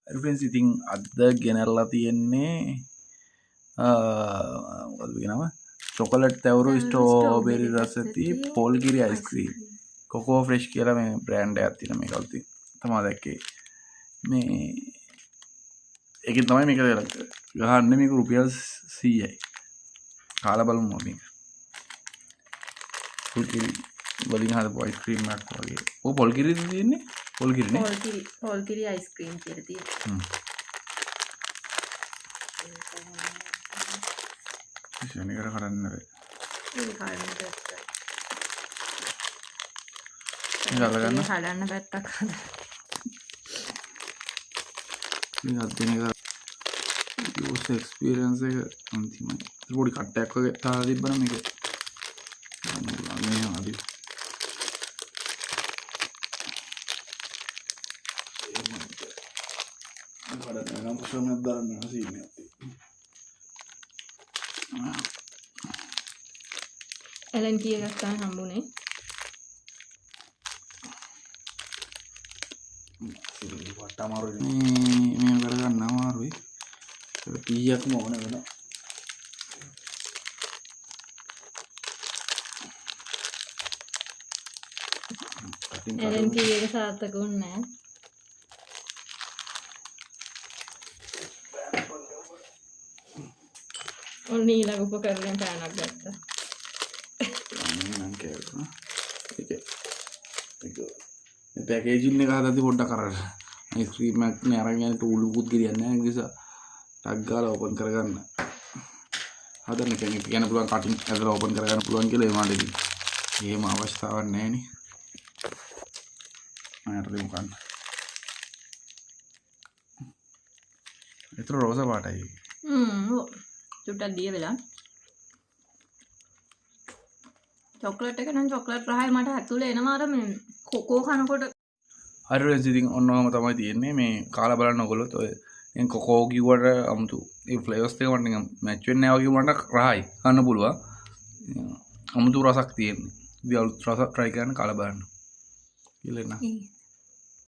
friends ඉතින් අද ගෙනල්ලා තියෙන්නේ මොකද කියනම චොකලට් තැවුරු ස්ට්‍රෝබෙරි රස ඇති පොල්ගිරි අයිස්ක්‍රීම් කොකෝ ෆ්‍රෙෂ් කියලා මේ බ්‍රෑන්ඩ් එකක් තියෙන මේක අලුතින් තමයි දැක්කේ මේ ඒකෙන් තමයි මේක ගහන්නේ මේක රුපියල් 100යි කාලා බලමු මේක පොල්ගිරි වලින් හදපු අයිස්ක්‍රීම් එකක් වගේ ඔය පොල්ගිරි තියෙන්නේ පොල්ගිරි නේ පොල්ගිරි අයිස්ක්‍රීම් කියලා තියෙනවා ඉතින් ඒක කරන්න බෑ ඒක හරියට ගන්න හදන්න පැත්තක් හදන්න මේ අදින එක යූස් එක්ස්පීරියන්ස් එක අන්තිමයි පොඩි කට්ටයක් වගේ තාලා තිබ්බනම් මේක මේ හරි කරන්න නම් කොහොමද දාන්න හසින්නේ එලන් කී එකක් තමයි හම්බුනේ වට අමාරුයි මේ කරගන්න අමාරුයි ඒක කීයක්ම ඕන වෙනවා එලන් කී එක සාර්ථක වුණේ නැහැ ඔන්න ඊළඟ උපකරණයෙන් පෑනක් ගත්තා ඒක පැකේජින් එක හදද්දි පොඩ්ඩක් අරගෙන අයිස්ක්‍රීම් එකක් නේ අරන් යන්නේ ටූලුකුත් ගියන්නේ නැහැ ඒ නිසා ටග් ගාලා ඕපන් කරගන්න හදන්න කෙනෙක් කියන්න පුළුවන් කටින් ඇදලා ඕපන් කරගන්න පුළුවන් කියලා ඒ මාඩේදී එහෙම අවස්ථාවක් නැහැ නේ මම හරි මොකක්ද ඒතර රෝස පාටයි ඔව් චුට්ටක් දිය වෙලා චොක්ලට් එක නම් චොක්ලට් රහයි මට ඇතුලේ එනවා අර මේ කොකෝ කනකොට හරි ඉතින් ඔන්නෝම තමයි තියෙන්නේ මේ කාලා බලන්න ඔයගොල්ලොත් ඔය දැන් කොකෝ කිව්වට අමුතු ඒ ෆ්ලේවර්ස් එක මට නිකන් මැච් වෙන්නේ නැහැ වගේ මට රහයි ගන්න පුළුවන් අමුතු රසක් තියෙන්නේ ඉතින් අලුත් රසක් try කරන්න කාලා බලන්න කියලා නේ